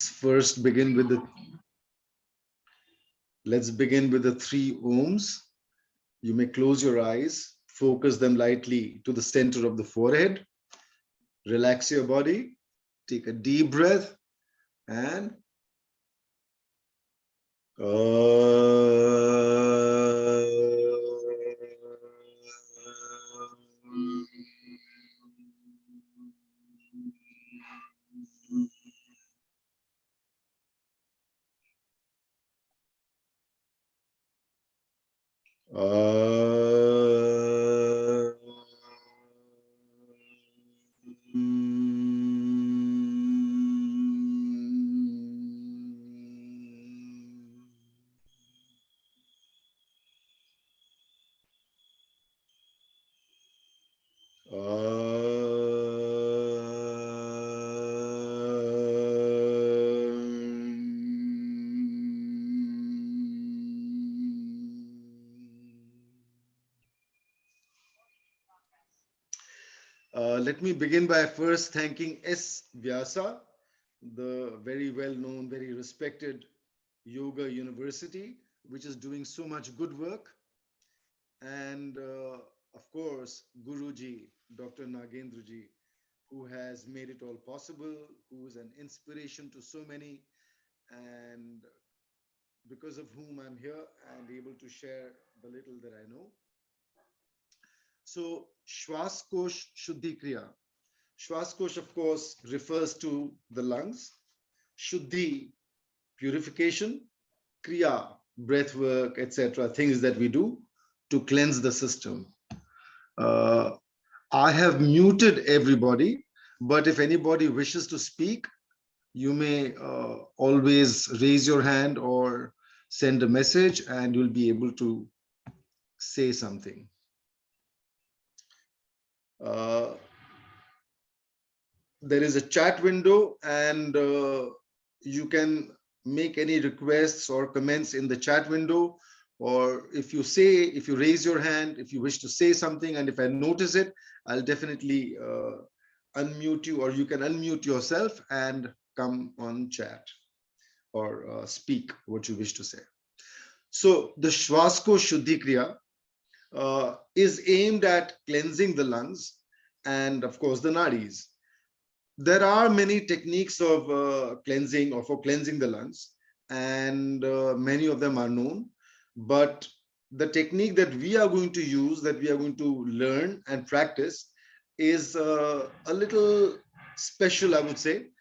first begin with the 3 ohms. You may close your eyes, focus them lightly to the center of the forehead, relax your body, take a deep breath, and let me begin by first thanking S. Vyasa, the very well-known, very respected yoga university, which is doing so much good work. And of course, Guruji, Dr. Nagendraji, who has made it all possible, who is an inspiration to so many, and because of whom I'm here and able to share the little that I know. So, Shwaskosh Shuddhi Kriya. Shwaskosh, of course, refers to the lungs. Shuddhi, purification. Kriya, breath work, etc., things that we do to cleanse the system. I have muted everybody, but if anybody wishes to speak, you may always raise your hand or send a message and you'll be able to say something. There is a chat window and you can make any requests or comments in the chat window, or if you raise your hand, if you wish to say something, and if I notice it, I'll definitely unmute you, or you can unmute yourself and come on chat or speak what you wish to say. So the Shwasko Shuddhi Kriya is aimed at cleansing the lungs and of course the nadis. There are many techniques of cleansing or for cleansing the lungs, and many of them are known. But the technique that we are going to use, that we are going to learn and practice, is a little special, I would say,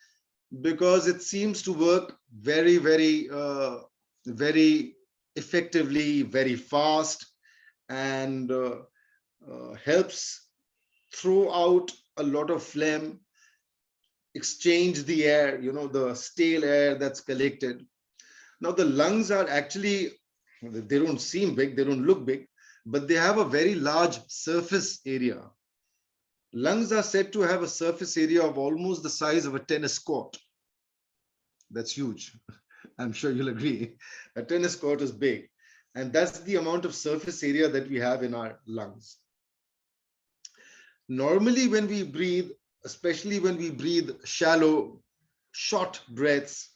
because it seems to work very, very effectively, very fast, and helps throw out a lot of phlegm, exchange the air, the stale air that's collected. Now, the lungs are actually, they don't seem big, they don't look big, but they have a very large surface area. Lungs are said to have a surface area of almost the size of a tennis court. That's huge. I'm sure you'll agree. A tennis court is big. And that's the amount of surface area that we have in our lungs. Normally, when we breathe, especially when we breathe shallow, short breaths,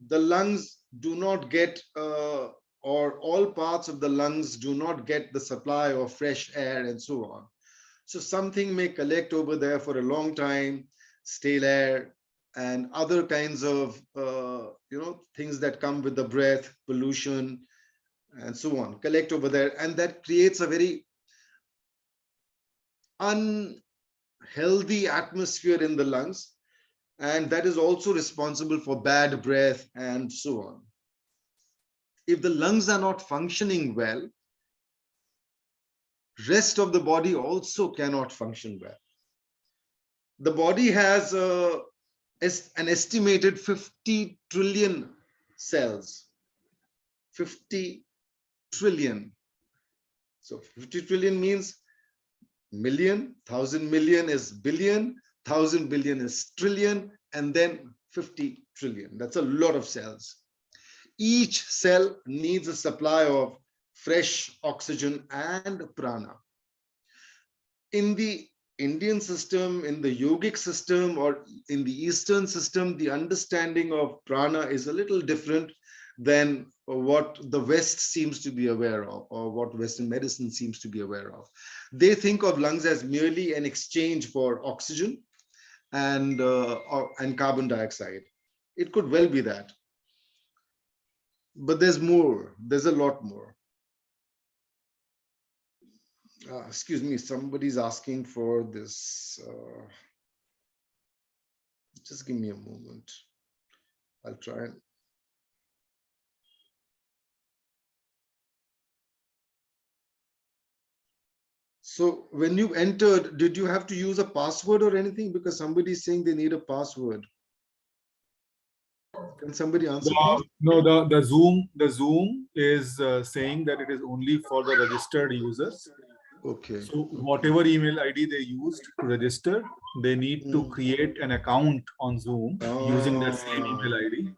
the lungs do not get, or all parts of the lungs do not get the supply of fresh air and so on. So something may collect over there for a long time, stale air and other kinds of, things that come with the breath, pollution, and so on, collect over there. And that creates a very unhealthy atmosphere in the lungs, and that is also responsible for bad breath and so on. If the lungs are not functioning well, rest of the body also cannot function well. The body has an estimated 50 trillion cells. 50 trillion. So 50 trillion means million, 1,000 million is billion, 1,000 billion is trillion, and then 50 trillion. That's a lot of cells. Each cell needs a supply of fresh oxygen and prana. In the Indian system, in the yogic system, or in the Eastern system, the understanding of prana is a little different than what the West seems to be aware of, or what Western medicine seems to be aware of. They think of lungs as merely an exchange for oxygen and carbon dioxide. It could well be that, but there's more. There's a lot more. Excuse me, somebody's asking for this. Just give me a moment. I'll try and. So when you entered, did you have to use a password or anything? Because somebody's saying they need a password. Can somebody answer, please? No, the Zoom is saying that it is only for the registered users. Okay. So whatever email ID they used to register, they need to create an account on Zoom using that same email ID,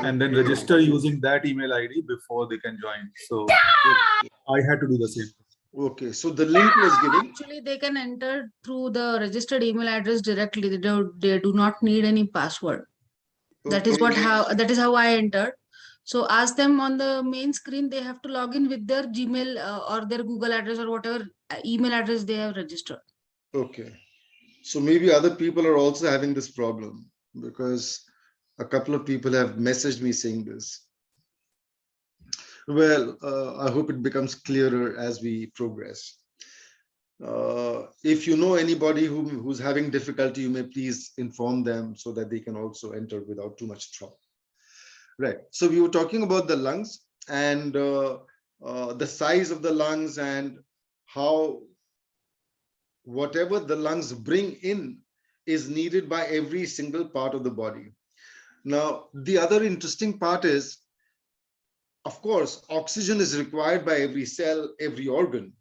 and then register using that email ID before they can join. So I had to do the same. Okay, so the link was given. Actually, they can enter through the registered email address directly. They do not need any password. That is how I entered. So ask them on the main screen, they have to log in with their Gmail or their Google address or whatever email address they have registered. Okay. So maybe other people are also having this problem, because a couple of people have messaged me saying this. Well, I hope it becomes clearer as we progress. If you know anybody who's having difficulty, you may please inform them so that they can also enter without too much trouble. Right. So we were talking about the lungs and the size of the lungs, and how whatever the lungs bring in is needed by every single part of the body. Now, the other interesting part is, of course, oxygen is required by every cell, every organ,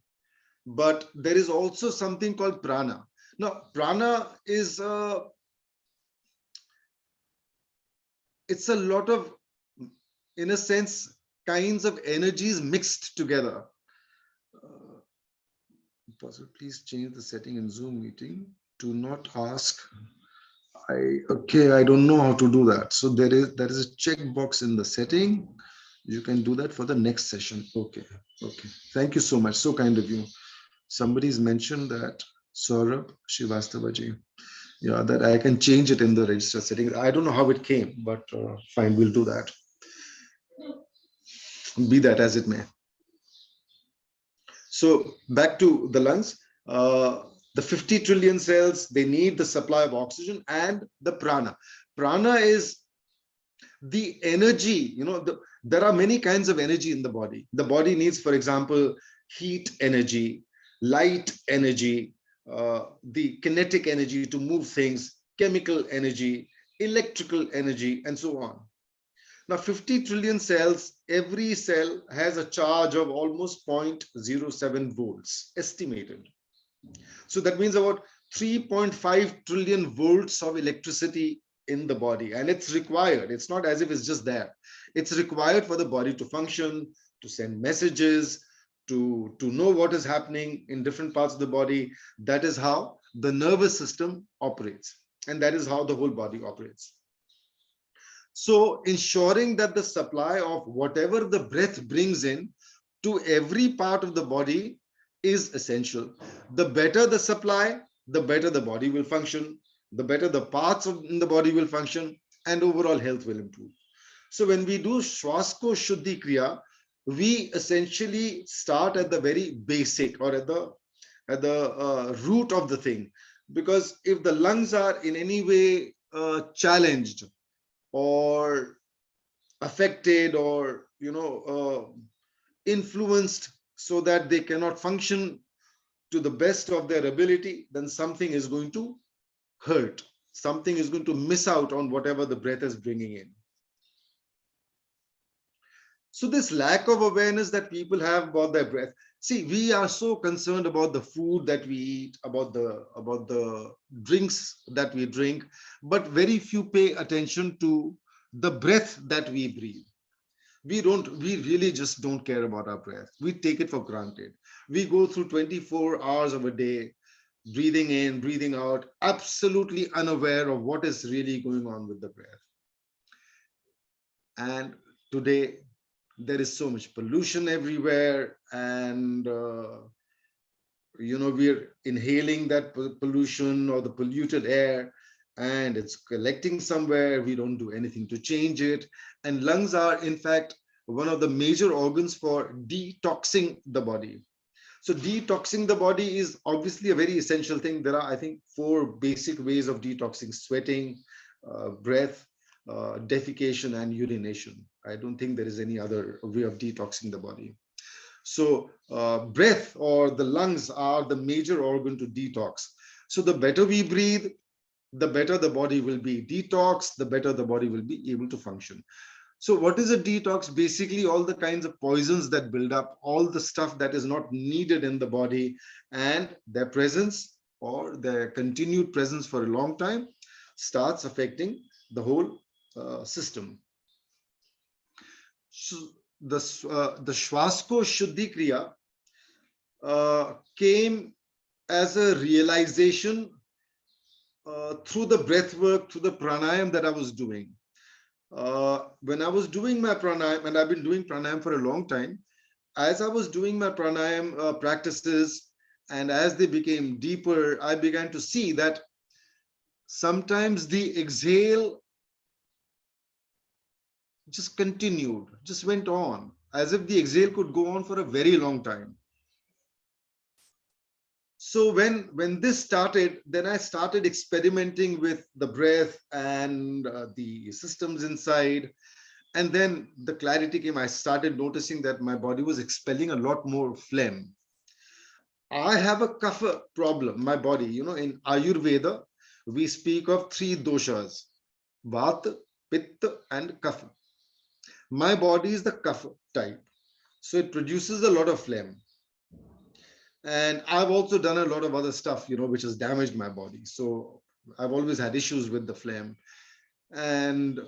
but there is also something called prana. Now, prana is it's a lot of, in a sense, kinds of energies mixed together. Please change the setting in Zoom meeting. Do not ask. I don't know how to do that. So there is a checkbox in the setting. You can do that for the next session. Okay. Thank you so much. So kind of you. Somebody's mentioned that, Saurabh Srivastavaji. Yeah, that I can change it in the register setting. I don't know how it came, but fine, we'll do that. Be that as it may. So back to the lungs. The 50 trillion cells, they need the supply of oxygen and the prana. Prana is the energy, there are many kinds of energy in the body. The body needs, for example, heat energy, light energy, the kinetic energy to move things, chemical energy, electrical energy, and so on. Now, 50 trillion cells, every cell has a charge of almost 0.07 volts estimated. So that means about 3.5 trillion volts of electricity in the body, and it's required. It's not as if it's just there. It's required for the body to function, to send messages, to know what is happening in different parts of the body. That is how the nervous system operates, and that is how the whole body operates. So ensuring that the supply of whatever the breath brings in to every part of the body is essential. The better the supply, the better the body will function, the better the parts in the body will function, and overall health will improve. So when we do Shwasko Shuddhi Kriya, we essentially start at the very basic, or at the root of the thing. Because if the lungs are in any way challenged or affected, or influenced, so that they cannot function to the best of their ability, then something is going to hurt. Something is going to miss out on whatever the breath is bringing in. So this lack of awareness that people have about their breath. See, we are so concerned about the food that we eat, about the drinks that we drink, but very few pay attention to the breath that we breathe. We really just don't care about our breath. We take it for granted. We go through 24 hours of a day breathing in, breathing out, absolutely unaware of what is really going on with the breath. And today, there is so much pollution everywhere, and we're inhaling that pollution or the polluted air, and it's collecting somewhere. We don't do anything to change it. And lungs are, in fact, one of the major organs for detoxing the body. So detoxing the body is obviously a very essential thing. There are, I think, 4 basic ways of detoxing: sweating, breath, defecation, and urination. I don't think there is any other way of detoxing the body. So breath or the lungs are the major organ to detox. So the better we breathe, the better the body will be detoxed, the better the body will be able to function. So what is a detox? Basically, all the kinds of poisons that build up, all the stuff that is not needed in the body, and their presence or their continued presence for a long time starts affecting the whole system. So the Shwasko Shuddhi Kriya came as a realization through the breath work, through the pranayam that I was doing. When I was doing my pranayam, and I've been doing pranayam for a long time, as I was doing my pranayam practices, and as they became deeper, I began to see that sometimes the exhale just continued, just went on, as if the exhale could go on for a very long time. So when this started, then I started experimenting with the breath and the systems inside. And then the clarity came. I started noticing that my body was expelling a lot more phlegm. I have a kapha problem, my body. In Ayurveda, we speak of 3 doshas: Vata, Pitta, and Kapha. My body is the kapha type. So it produces a lot of phlegm. And I've also done a lot of other stuff, which has damaged my body. So I've always had issues with the phlegm. And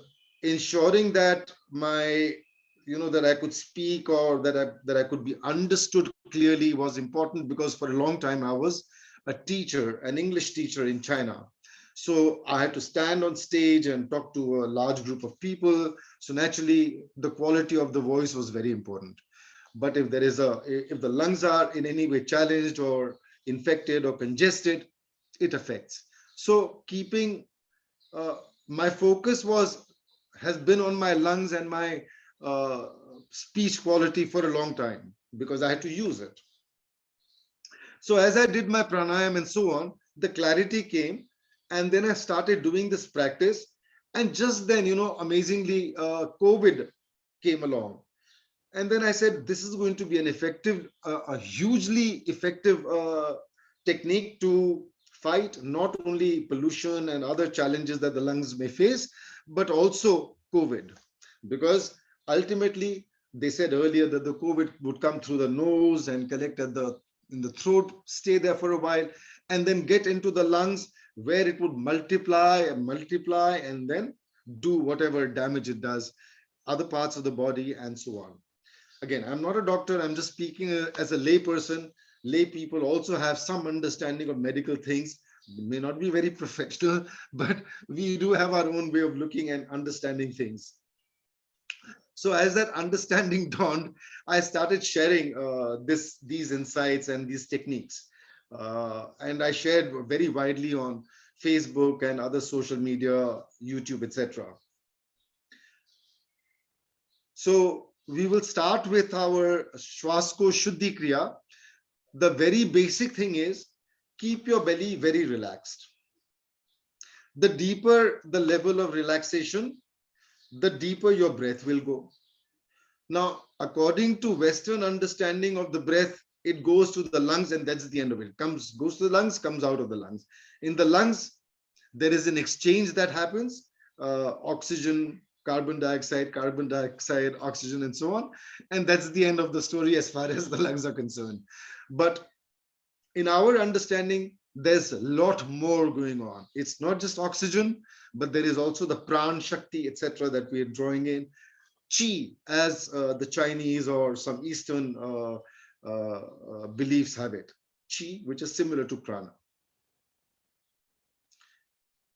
ensuring that that I could speak, or that I could be understood clearly, was important, because for a long time I was a teacher, an English teacher in China. So I had to stand on stage and talk to a large group of people. So naturally, the quality of the voice was very important. But if the lungs are in any way challenged or infected or congested, it affects. So keeping my focus has been on my lungs and my speech quality for a long time, because I had to use it. So as I did my pranayam and so on, the clarity came, and then I started doing this practice. And just then, amazingly, COVID came along. And then I said, this is going to be a hugely effective technique to fight not only pollution and other challenges that the lungs may face, but also COVID. Because ultimately, they said earlier that the COVID would come through the nose and collect in the throat, stay there for a while, and then get into the lungs, where it would multiply and then do whatever damage it does, other parts of the body, and so on. Again, I'm not a doctor. I'm just speaking as a lay person. Lay people also have some understanding of medical things. It may not be very professional, but we do have our own way of looking and understanding things. So as that understanding dawned, I started sharing these insights and these techniques. And I shared very widely on Facebook and other social media, YouTube, etc. So we will start with our Shwasko Shuddhi Kriya. The very basic thing is, keep your belly very relaxed. The deeper the level of relaxation, the deeper your breath will go. Now, according to Western understanding of the breath, it goes to the lungs, and that's the end of it. Goes to the lungs, comes out of the lungs. In the lungs, there is an exchange that happens, oxygen, carbon dioxide, oxygen, and so on. And that's the end of the story as far as the lungs are concerned. But in our understanding, there's a lot more going on. It's not just oxygen, but there is also the pran shakti, etc., that we are drawing in. Chi, as the Chinese or some Eastern beliefs have it. Chi, which is similar to prana.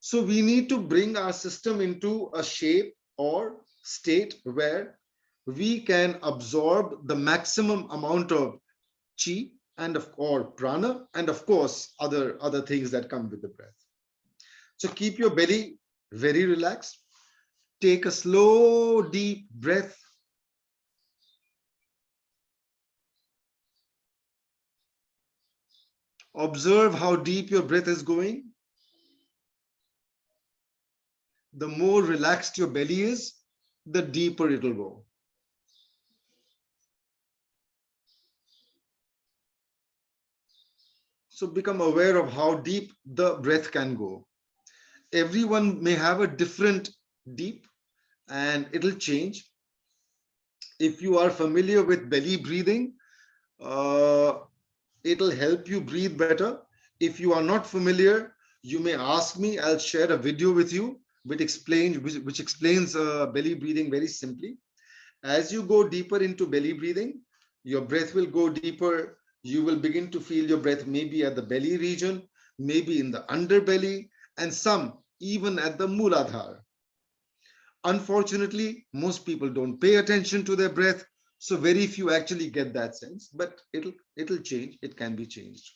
So we need to bring our system into a shape or state where we can absorb the maximum amount of chi and or prana, and of course other things that come with the breath. So keep your belly very relaxed. Take a slow, deep breath. Observe how deep your breath is going. The more relaxed your belly is, the deeper it will go. So become aware of how deep the breath can go. Everyone may have a different deep, and it'll change. If you are familiar with belly breathing, it'll help you breathe better. If you are not familiar, you may ask me. I'll share a video with you which explains belly breathing very simply. As you go deeper into belly breathing, your breath will go deeper. You will begin to feel your breath maybe at the belly region, maybe in the underbelly, and some even at the Mooladhara. Unfortunately, most people don't pay attention to their breath, so very few actually get that sense, but it'll change. It can be changed.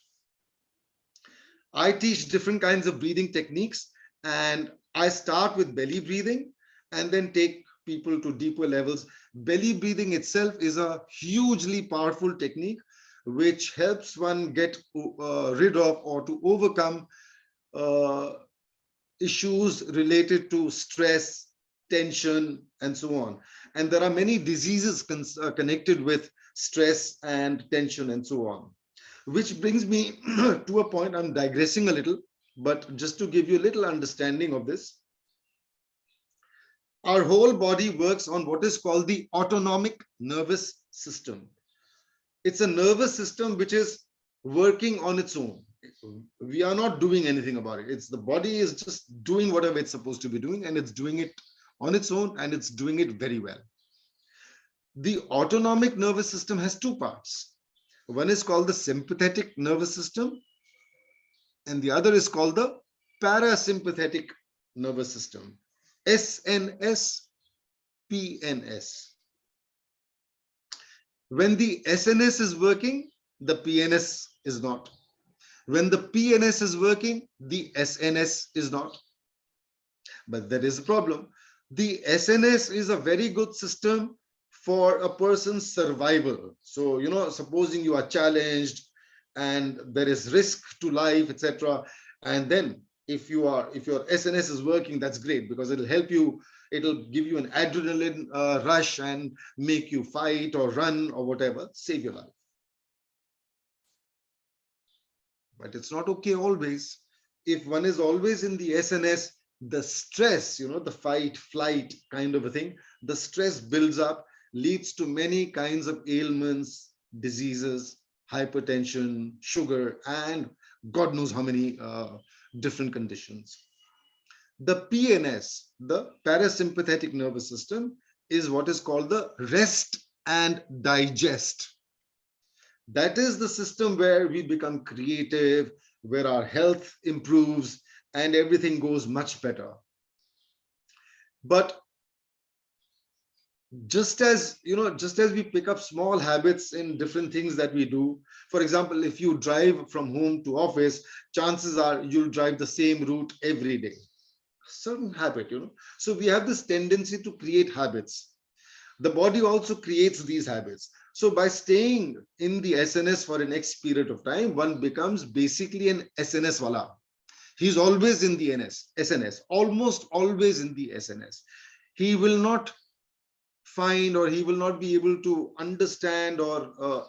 I teach different kinds of breathing techniques, and I start with belly breathing and then take people to deeper levels. Belly breathing itself is a hugely powerful technique which helps one get rid of or to overcome issues related to stress, tension, and so on. And there are many diseases connected with stress and tension and so on. Which brings me to a point. I'm digressing a little, but just to give you a little understanding of this. Our whole body works on what is called the autonomic nervous system. It's a nervous system which is working on its own. We are not doing anything about it. It's the body is just doing whatever it's supposed to be doing, and it's doing it on its own, and it's doing it very well. The autonomic nervous system has two parts. One is called the sympathetic nervous system, and the other is called the parasympathetic nervous system. SNS, PNS. When the SNS is working, the PNS is not. When the PNS is working, the SNS is not. But there is a problem. The SNS is a very good system for a person's survival. So, supposing you are challenged and there is risk to life, etc. And then if your SNS is working, that's great, because it'll help you. It'll give you an adrenaline rush and make you fight or run or whatever, save your life. But it's not okay always. If one is always in the SNS, the stress, the fight, flight kind of a thing, the stress builds up, leads to many kinds of ailments, diseases, hypertension, sugar, and God knows how many different conditions. The PNS, the parasympathetic nervous system, is what is called the rest and digest. That is the system where we become creative, where our health improves, and everything goes much better. But just as we pick up small habits in different things that we do, for example, if you drive from home to office, chances are you'll drive the same route every day. Certain habit, So we have this tendency to create habits. The body also creates these habits. So by staying in the SNS for an X period of time, one becomes basically an SNS wala. He's always in the SNS, almost always in the SNS. He will not find, or he will not be able to understand or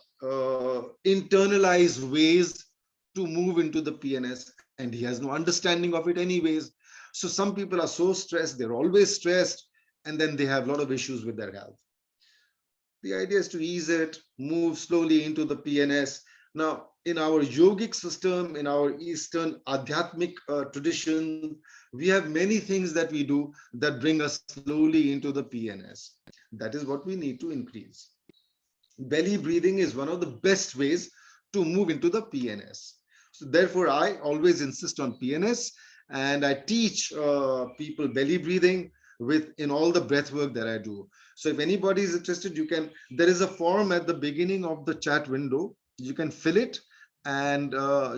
internalize ways to move into the PNS, and he has no understanding of it anyways. So some people are so stressed, they're always stressed, and then they have a lot of issues with their health. The idea is to ease it, move slowly into the PNS. Now, in our yogic system, in our Eastern Adhyatmic tradition, we have many things that we do that bring us slowly into the PNS. That is what we need to increase. Belly breathing is one of the best ways to move into the PNS. So therefore, I always insist on PNS. and I teach people belly breathing in all the breath work that I do. So if anybody is interested, there is a form at the beginning of the chat window. You can fill it, and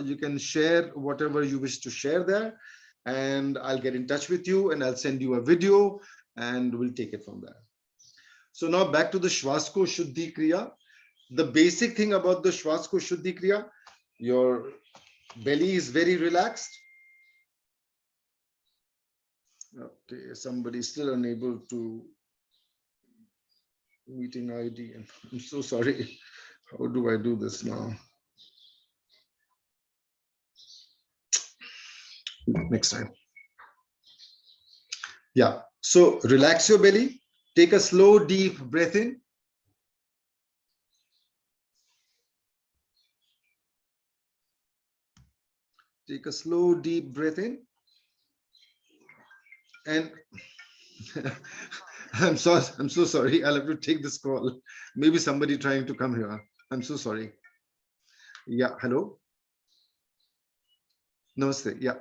you can share whatever you wish to share there, and I'll get in touch with you and I'll send you a video and we'll take it from there. So now back to the Shvasko Shuddhi Kriya. The basic thing about the Shvasko Shuddhi Kriya, your belly is very relaxed. Okay, somebody still unable to meeting ID. I'm so sorry. How do I do this now? Next time. Yeah, so relax your belly. Take a slow, deep breath in. Take a slow, deep breath in. And I'm so sorry. I'll have to take this call. Maybe somebody trying to come here. I'm so sorry. Yeah, hello. Namaste. Yeah.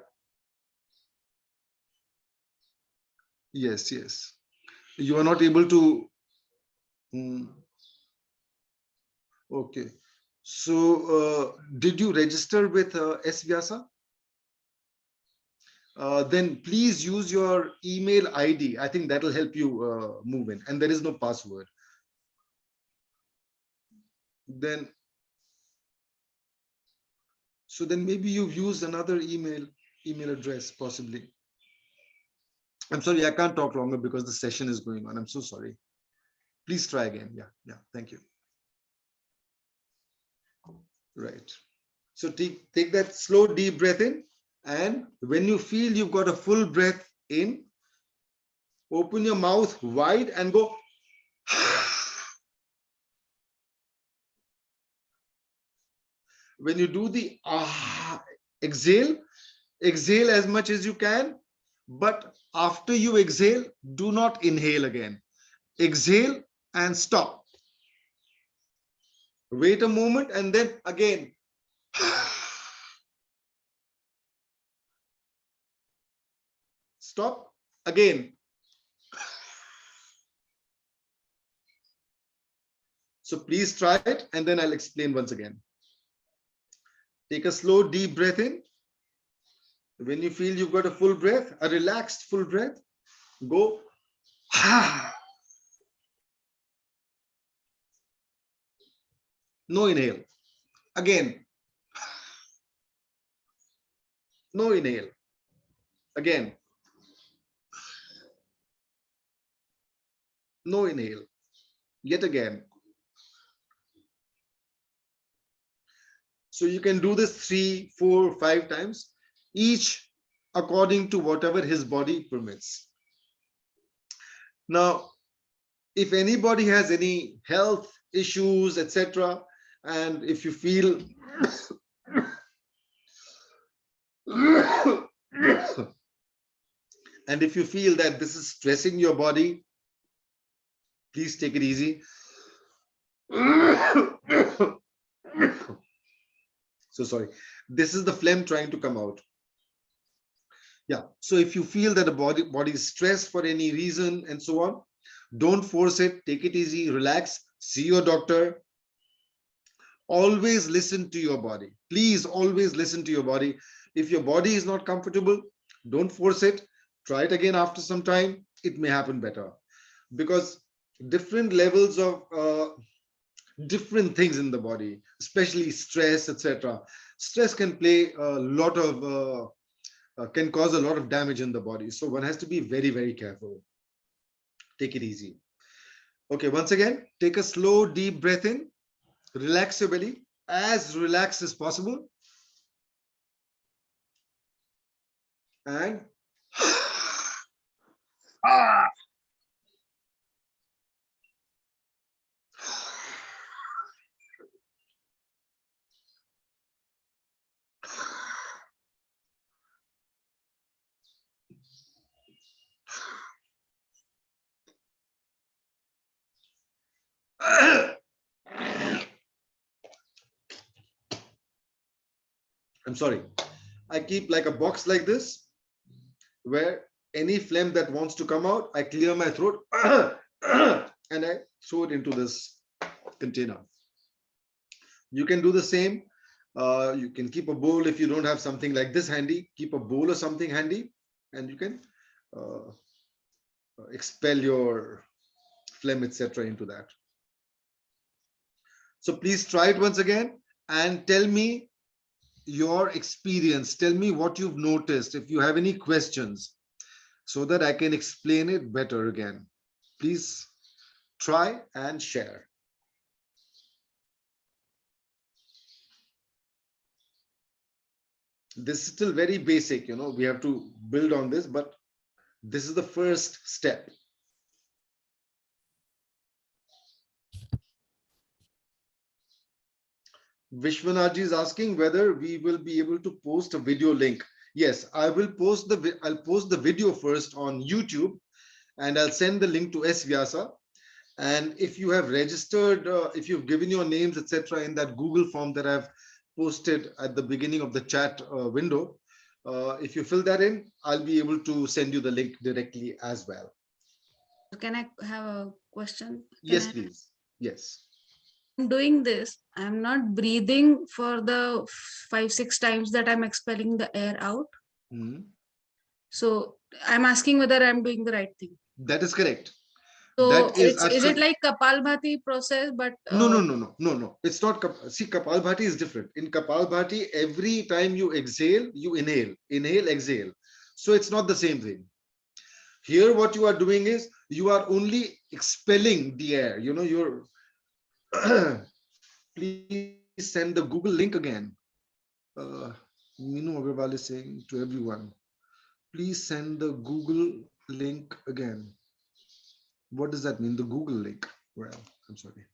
Yes, yes. You are not able to. Okay. So, did you register with S Vyasa? Then please use your email ID. I think that will help you move in, and there is no password. Then, so then maybe you've used another email address, possibly. I'm sorry, I can't talk longer because the session is going on. I'm so sorry. Please try again. Yeah, thank you. Right. So take that slow, deep breath in. And when you feel you've got a full breath in, open your mouth wide and go. When you do the exhale as much as you can. But after you exhale, do not inhale again. Exhale and stop. Wait a moment and then again. Stop again. So please try it and then I'll explain once again. Take a slow, deep breath in. When you feel you've got a full breath, a relaxed full breath, go. No inhale. Again. No inhale. Again. No inhale. Yet again. So you can do this 3, 4, 5 times, each according to whatever his body permits. Now, if anybody has any health issues, etc., and if you feel and if you feel that this is stressing your body, please take it easy. So sorry, this is the phlegm trying to come out. Yeah, so if you feel that the body is stressed for any reason and so on, don't force it, take it easy, relax, see your doctor. Always listen to your body. Please always listen to your body. If your body is not comfortable, don't force it. Try it again after some time. It may happen better, because different levels of different things in the body, especially stress, etc. Stress can play a lot of can cause a lot of damage in the body. So one has to be very, very careful. Take it easy. Okay, once again, take a slow, deep breath in. Relax your belly as relaxed as possible. And I'm sorry. I keep like a box like this where any phlegm that wants to come out, I clear my throat and I throw it into this container. You can do the same. You can keep a bowl if you don't have something like this handy. Keep a bowl or something handy, and you can expel your phlegm, etc. into that. So please try it once again and tell me your experience. Tell me what you've noticed. If you have any questions, so that I can explain it better again. Please try and share. This is still very basic, you know, we have to build on this, but this is the first step. Vishwanath ji is asking whether we will be able to post a video link. Yes, I'll post the video first on YouTube, and I'll send the link to S-Vyasa. And if you have registered, if you've given your names, etc., in that Google form that I've posted at the beginning of the chat window, if you fill that in, I'll be able to send you the link directly as well. Can I have a question? Yes, please. Yes. I'm doing this. I'm not breathing for the 5-6 times that I'm expelling the air out. So I'm asking whether I'm doing the right thing. That is correct. So that is it like Kapalbhati process? But no. It's not. See, Kapalbhati is different. In Kapalbhati, every time you exhale, you inhale, exhale. So it's not the same thing. Here, what you are doing is you are only expelling the air. You know, you're. Please send the Google link again. Meenu Agarwal is saying to everyone, please send the Google link again. What does that mean? The Google link? Well, I'm sorry.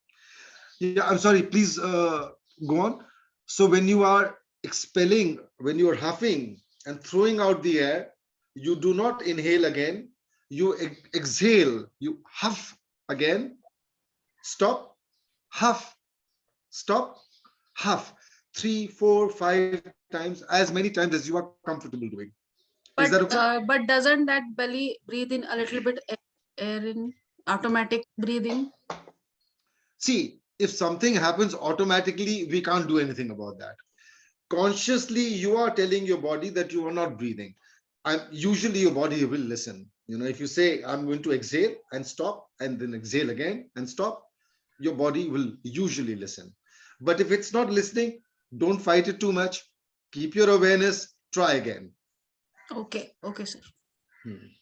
Yeah, I'm sorry. Please go on. So when you are expelling, when you are huffing and throwing out the air, you do not inhale again. You exhale. You huff again. Stop. Huff. Stop. Huff. 3, 4, 5 times, as many times as you are comfortable doing. But, is that okay? But doesn't that belly breathe in a little bit air in automatic breathing? See, if something happens automatically, we can't do anything about that. Consciously, you are telling your body that you are not breathing. Usually your body will listen. You know, if you say, I'm going to exhale and stop, and then exhale again and stop, your body will usually listen. But if it's not listening, don't fight it too much. Keep your awareness, try again. Okay, sir.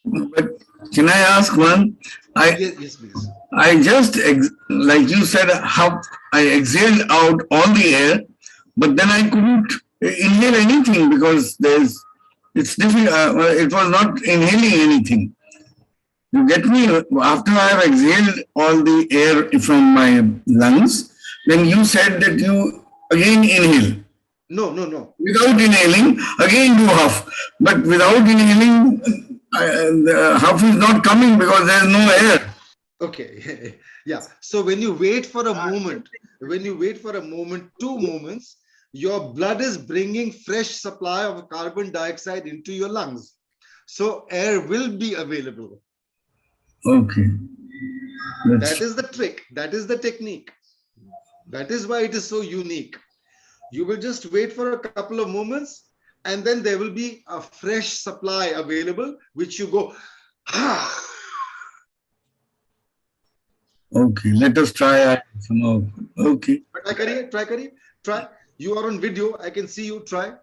But can I ask one? Yes, please. I just, like you said, how I exhaled out all the air, but then I couldn't inhale anything because it's difficult. It was not inhaling anything. You get me? After I have exhaled all the air from my lungs, then you said that you again inhale. No. Without inhaling, again do huff. But without inhaling, the huff is not coming because there is no air. Okay. Yeah. So when you wait for a moment, 2 moments, your blood is bringing fresh supply of carbon dioxide into your lungs. So air will be available. Okay. That is the trick. That is the technique. That is why it is so unique. You will just wait for a couple of moments, and then there will be a fresh supply available, which you go. Okay, let us try. Okay. Try kariye. Try. You are on video. I can see you. Try.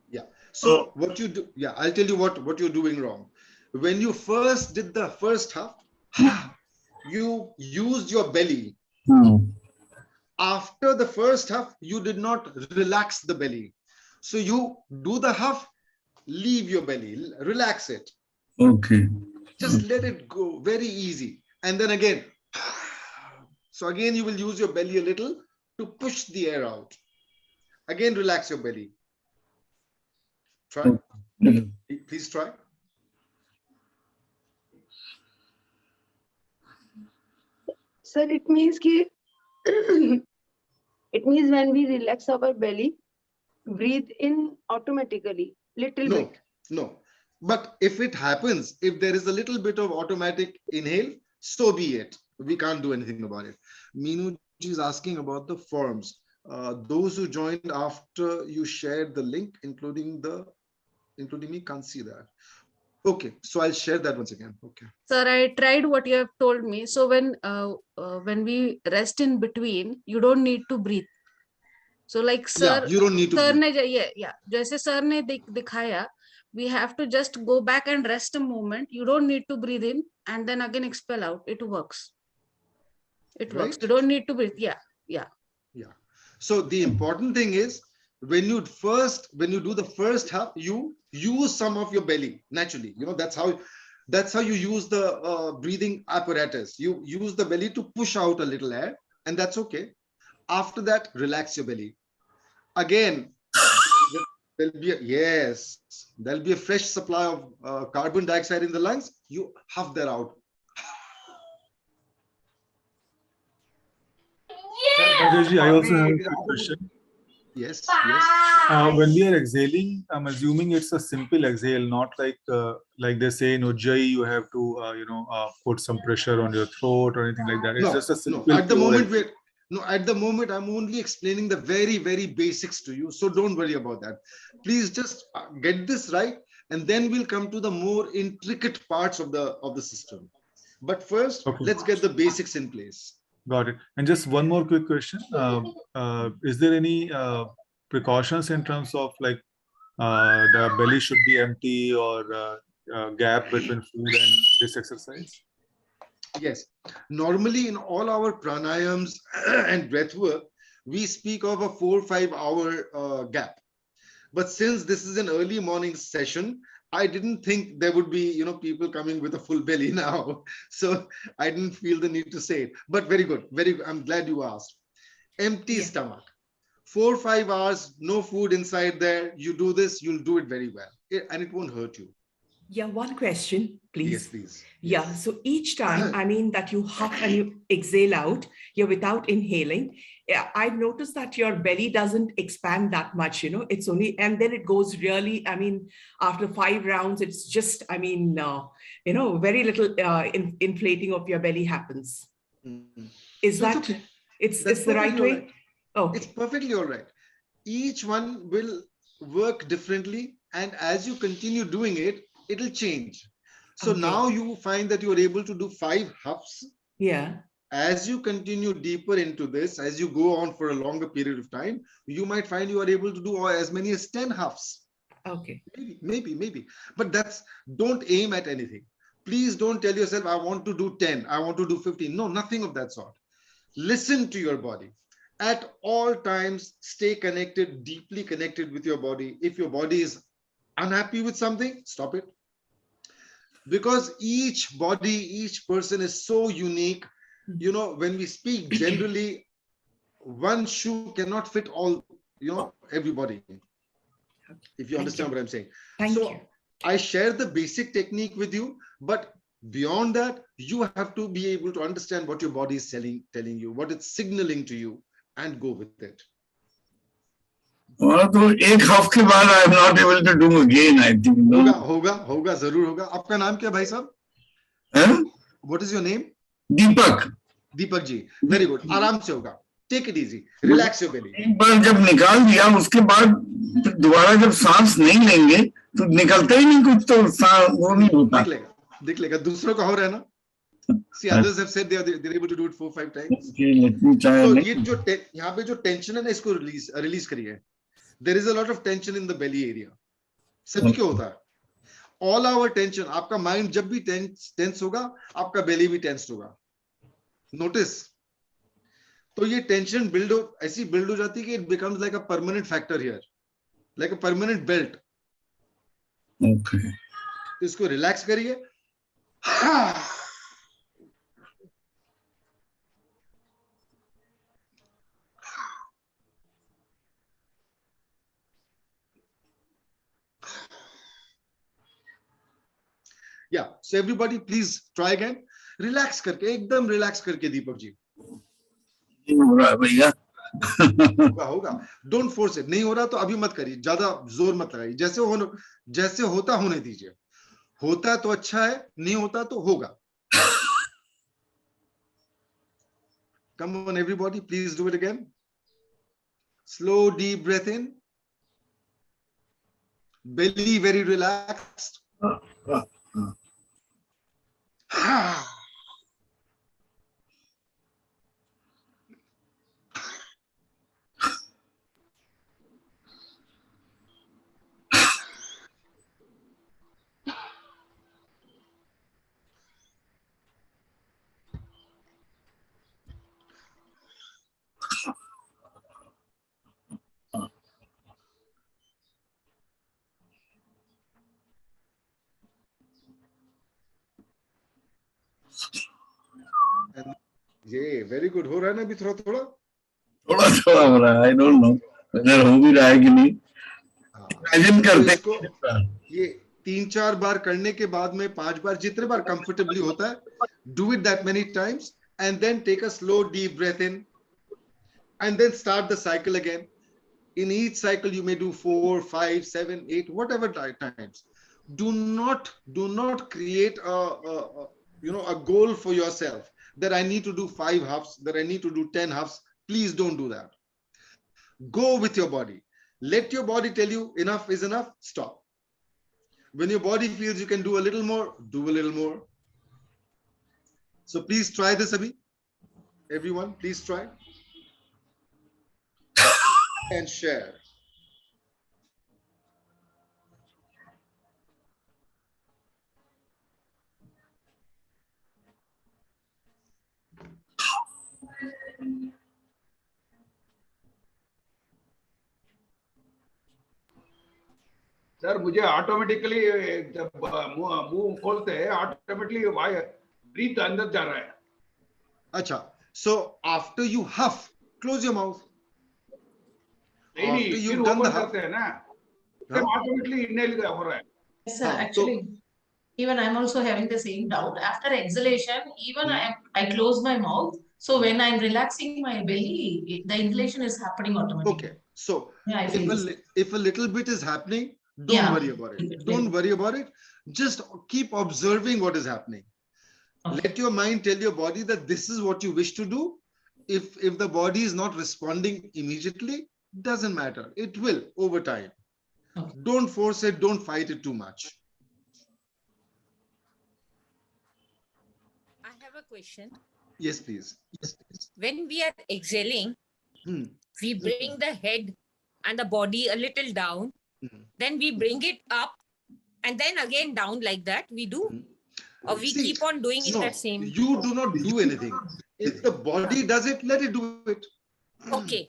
Yeah. So what you do? Yeah, I'll tell you what you're doing wrong. When you first did the first huff, you used your belly. After the first huff, you did not relax the belly. So you do the huff, leave your belly, relax it. Okay. Just let it go, very easy. And then again, so again, you will use your belly a little to push the air out. Again, relax your belly. Try. Please try. Sir, it means ki it means when we relax our belly, breathe in automatically, little No, bit. no. But if it happens, if there is a little bit of automatic inhale, so be it. We can't do anything about it. Meenu ji is asking about the forms. Those who joined after you shared the link, including me, can't see that. Okay, so I'll share that once again. Okay. Sir, I tried what you have told me. So when we rest in between, you don't need to breathe. So like Yeah, sir, you don't need to sir breathe. ने yeah, जैसे sir ने दिखाया, we have to just go back and rest a moment. You don't need to breathe in and then again expel out. It works. It works. You Right? don't need to breathe. Yeah, yeah. Yeah. So the important thing is when you do the first half, you use some of your belly naturally. You know, that's how you use the breathing apparatus. You use the belly to push out a little air, and that's okay. After that, relax your belly. Again, there'll be a fresh supply of carbon dioxide in the lungs. You huff that out. Rajesh, I also have a quick question. Yes. When we are exhaling, I'm assuming it's a simple exhale, not like they say in Ujjayi you have to put some pressure on your throat or anything like that. It's just a simple. At the moment I'm only explaining the very, very basics to you. So don't worry about that. Please just get this right, and then we'll come to the more intricate parts of the system. But first, Okay. Let's get the basics in place. Got it. And just one more quick question. Is there any precautions in terms of like the belly should be empty or gap between food and this exercise? Yes. Normally in all our pranayams and breath work, we speak of a 4 or 5 hour gap. But since this is an early morning session, I didn't think there would be, people coming with a full belly now. So I didn't feel the need to say it. But very good. Very good. I'm glad you asked. Empty stomach. 4 or 5 hours, no food inside there. You do this, you'll do it very well. And it won't hurt you. Yeah, one question, please. Yes, please. Yeah, so each time, I mean, that you huff and you exhale out, you're without inhaling. Yeah, I've noticed that your belly doesn't expand that much, it's only, and then it goes really, I mean, after 5 rounds, it's just, I mean, very little inflating of your belly happens. Mm-hmm. Is that, okay. it's the right way? Right. Oh, it's perfectly all right. Each one will work differently. And as you continue doing it, it'll change. So now you find that you're able to do 5 huffs. Yeah. As you continue deeper into this, as you go on for a longer period of time, you might find you are able to do as many as 10 huffs. Okay. Maybe. But don't aim at anything. Please don't tell yourself, I want to do 10, I want to do 15. No, nothing of that sort. Listen to your body. At all times, stay connected, deeply connected with your body. If your body is unhappy with something, stop it. Because each person is so unique. When we speak generally, one shoe cannot fit all, everybody. If you understand what I'm saying. Thank you. I share the basic technique with you, but beyond that, you have to be able to understand what your body is telling you, what it's signaling to you, and go with it. तो एक हफ्ते के बाद I am not able to do again, I think. होगा जरूर होगा. आपका नाम क्या भाई साहब? What is your name? Deepak ji. Very good. आराम से होगा. Take it easy. Relax your belly. एक बार जब निकाल दिया, उसके बाद दोबारा जब सांस नहीं लेंगे तो निकलता ही नहीं कुछ, तो सांस वो नहीं होता. देख लेगा. दूसरों का हो रहा है ना? See, others have said they're able to do it 4 or 5 times. Okay, let me try. So ये जो यहाँ पे जो tension है ना, इसको release करिए. There is a lot of tension in the belly area. सभी क्यों होता है? All our tension, आपका mind जब भी tense होगा, आपका belly भी tense होगा. Notice. तो ये tension ऐसी build हो जाती है कि it becomes like a permanent factor here, like a permanent belt. Okay. इसको relax करिए. Yeah, so everybody please try again. Relax करके, एकदम relax करके दीपक जी. नहीं हो रहा है भैया। होगा होगा, डोंट फोर्स इट। नहीं हो रहा तो अभी मत करिए, ज्यादा जोर मत लगाइए, जैसे होता होने दीजिए। होता तो अच्छा है, नहीं होता तो होगा। Come on everybody, please do it again. Slow deep breath in, belly very relaxed. ये वेरी गुड, हो रहा है ना अभी थोड़ा थोड़ा। थोड़ा थोड़ा हो रहा है, आई डोंट नो वेदर हो भी रहा है कि नहीं। इमेजिन तो करते इसको ये 3-4 बार करने के बाद में 5 बार, जितने बार कंफर्टेबली होता है, do it that many times and then take a slow deep breath in and then start the cycle again. In each cycle you may do 4, 5, 7, 8, whatever times. Do not create a goal for yourself that I need to do 5 huffs, that I need to do 10 huffs. Please don't do that. Go with your body. Let your body tell you enough is enough, stop. When your body feels you can do a little more, do a little more. So please try this, Abhi. Everyone, please try and share. Sir मुझे automatically जब मुंह खोलते हैं automatically breathe अंदर जा रहा है. Acha. So after you huff, close your mouth. नहीं After नहीं फिर you've done open the huff, करते हैं ना, फिर ऑटोमेटिकली इनहेल हो रहा है. Yes, sir. so Actually, even I'm also having the same doubt. After exhalation, even I close my mouth. So when I'm relaxing my belly, the inhalation is happening automatically. okay. So Yeah, I feel this. if a little bit is happening, don't Yeah. worry about Keep it. it Don't very- worry about it. Just keep observing what is happening. Okay. Let your mind tell your body that this is what you wish to do. If the body is not responding immediately, doesn't matter. It will over time. Okay. Don't force it. Don't fight it too much. I have a question. Yes, please. When we are exhaling, Hmm. we bring the head and the body a little down, Mhm. then we bring it up and then again down like that we do, or we See, keep on doing it no, that same. you do not do anything. If the body does it, let it do it. Okay.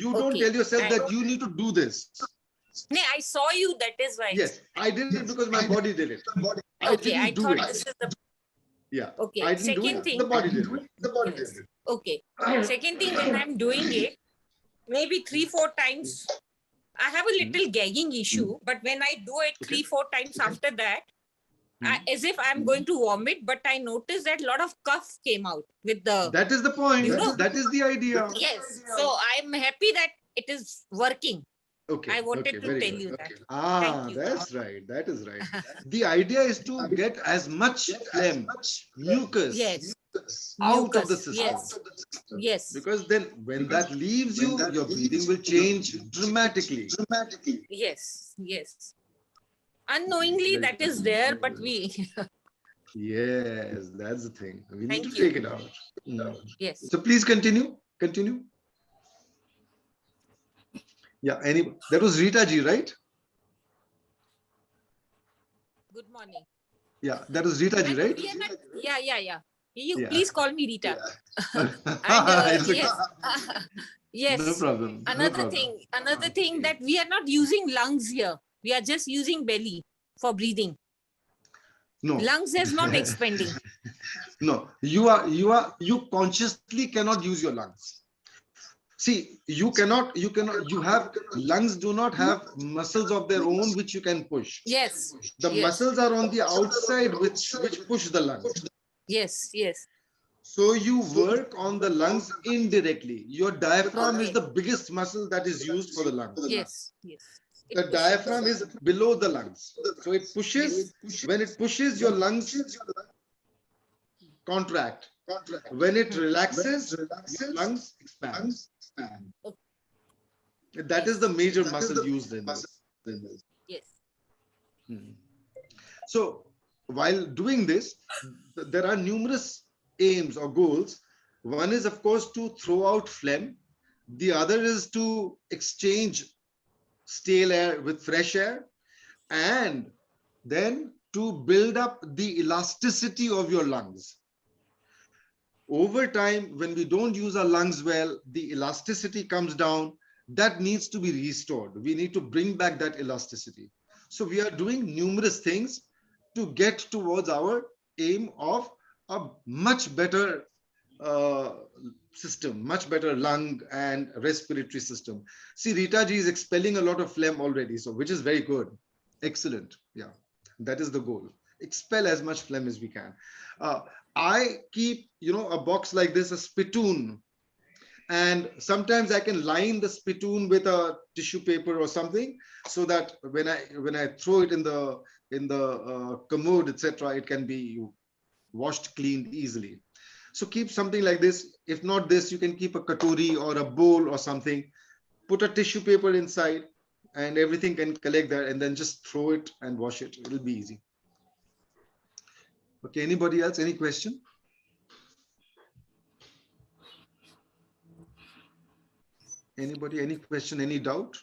You don't Okay. tell yourself And- that you need to do this. No, I saw you, that is why. Yes, I did it because my body did it. I Okay, I didn't do thought it. this is the Yeah. okay. I didn't do Second it. thing. The body did it. Yes. Okay. Second thing, when I'm doing it, maybe 3-4 times, I have a little gagging issue, but when I do it 3-4 times after that, as if I'm going to vomit, but I noticed that a lot of cough came out with the. That is the point. You know? That is the idea. Yes. So I'm happy that it is working. Okay. I wanted okay, to very tell good. you that. Ah, Thank you. that's right. That is right. The idea is to get as much phlegm, mucus Yes. out of the Mucus, system. yes. Yes. Because then when that leaves you, your breathing will change dramatically. Yes. Yes. Unknowingly, Very that good. is there, but we. Yes, that's the thing. We need Thank to you. take it out. Yes. So please continue. Continue. Yeah, that was Rita ji, right? Good morning. Yeah, that was Rita ji, And right? we are not, yeah. You Yeah. please call me Rita. It's okay. Yes. Yes. No problem. No Another problem. thing that we are not using lungs here. We are just using belly for breathing. No. Lungs is not expanding. No, you consciously cannot use your lungs. See, you have lungs do not have muscles of their own which you can push. Yes. The yes. muscles are on the outside which push the lungs. Yes. Yes. So you work on the lungs indirectly. Your diaphragm is Okay. the biggest muscle that is used for the lungs. Yes, yes. It The pushes. diaphragm is below the lungs. So it pushes, when it pushes, your lungs contract. When it relaxes, your lungs expand. That is the major muscle used in this. Yes. So while doing this, there are numerous aims or goals. One is, of course, to throw out phlegm. The other is to exchange stale air with fresh air, and then to build up the elasticity of your lungs. Over time, when we don't use our lungs well, the elasticity comes down. That needs to be restored. We need to bring back that elasticity. So we are doing numerous things to get towards our aim of a much better system, much better lung and respiratory system. See, Rita ji is expelling a lot of phlegm already, so which is very good. Excellent. Yeah, that is the goal. Expel as much phlegm as we can. I keep, a box like this, a spittoon, and sometimes I can line the spittoon with a tissue paper or something, so that when I throw it in the commode, etc., it can be washed, cleaned easily. So keep something like this. If not this, you can keep a katori or a bowl or something. Put a tissue paper inside, and everything can collect there, and then just throw it and wash it. It'll be easy. Okay, anybody else? Any question? Anybody, any question, any doubt?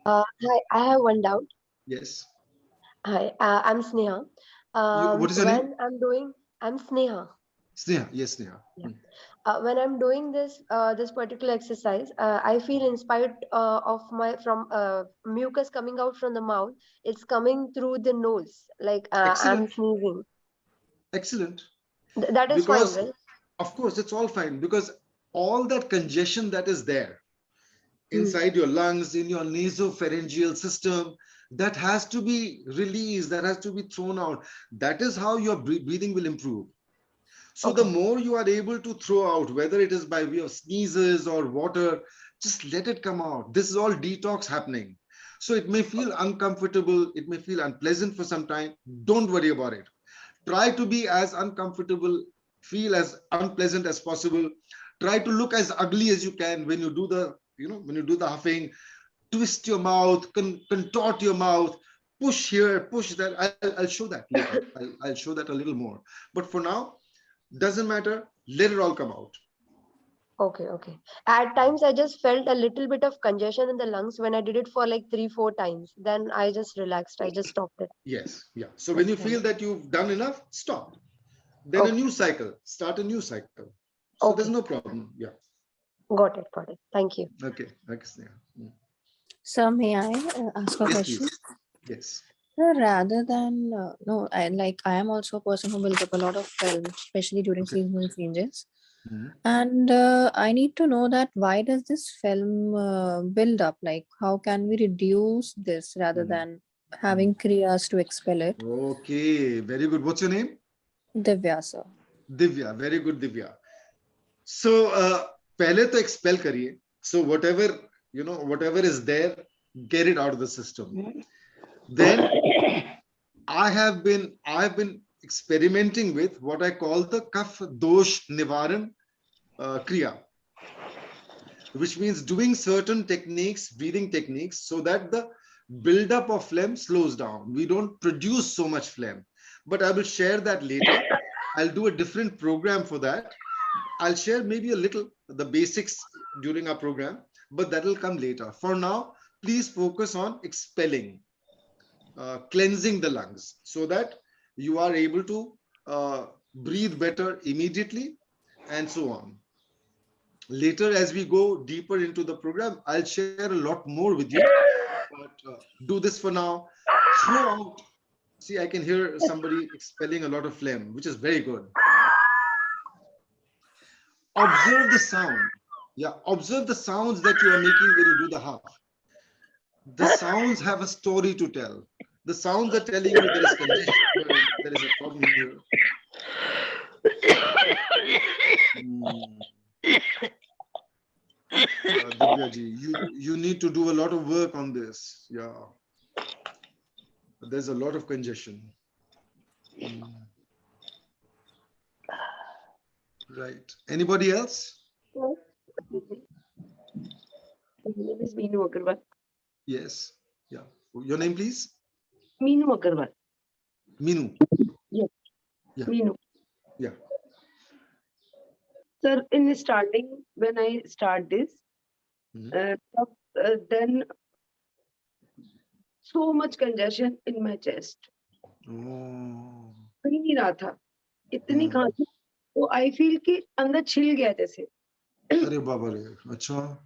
Hi, I have one doubt. Yes. Hi, I'm Sneha. What is your name? I'm Sneha. Sneha. Yes, Sneha. When I'm doing this particular exercise, I feel inspired from mucus coming out from the mouth. It's coming through the nose, like I'm Excellent. sneezing. Excellent. That is fine, Because, right? of course, it's all fine, because all that congestion that is there inside your lungs, in your nasopharyngeal system, that has to be released, that has to be thrown out. That is how your breathing will improve. So the more you are able to throw out, whether it is by way of sneezes or water, just let it come out. This is all detox happening. So it may feel uncomfortable, it may feel unpleasant for some time. Don't worry about it. Try to be as uncomfortable, feel as unpleasant as possible. Try to look as ugly as you can when you do the huffing. Twist your mouth, contort your mouth, push here, push that. I'll show that later. I'll show that a little more. But for now, doesn't matter. Let it all come out. Okay. At times, I just felt a little bit of congestion in the lungs when I did it for like 3-4 times. Then I just relaxed. I just stopped it. Yes. Yeah. So when you feel that you've done enough, stop. Then a new cycle. Start a new cycle. So there's no problem. Yeah. Got it. Thank you. Okay. Sneha. So may I ask a Yes, question? please. Yes. Rather than I am also a person who builds up a lot of film, especially during seasonal changes. And I need to know that why does this film build up? Like, how can we reduce this rather than having kriyas to expel it? Okay, very good. What's your name? Divya, sir. Divya, very good, Divya. So, pehle to expel kariye. So whatever is there, get it out of the system. Then I have been experimenting with what I call the Kaf Dosh Nivaran Kriya, which means doing certain techniques, breathing techniques, so that the buildup of phlegm slows down. We don't produce so much phlegm, but I will share that later. I'll do a different program for that. I'll share maybe a little the basics during our program, but that will come later. For now, please focus on expelling, cleansing the lungs, so that you are able to breathe better immediately, and so on. Later, as we go deeper into the program, I'll share a lot more with you, but do this for now. Throw out. See, I can hear somebody expelling a lot of phlegm, which is very good. Observe the sound. Yeah, observe the sounds that you are making when you do the huff. The sounds have a story to tell. The sounds are telling you there is congestion, there is a problem here. Divya ji, you need to do a lot of work on this. Yeah, there's a lot of congestion. Right. Anybody else? My name is Meenu Agarwal. Yes. Yeah. Your name, please. Meenu Agarwal. Meenu. Yes. Yeah. Meenu. Yeah. Sir, in starting, when I start this, then so much congestion in my chest. Oh. कहीं नहीं रहा था, इतनी खांसी, तो I feel कि अंदर छिल गया जैसे. अरे बाबा रे, अच्छा.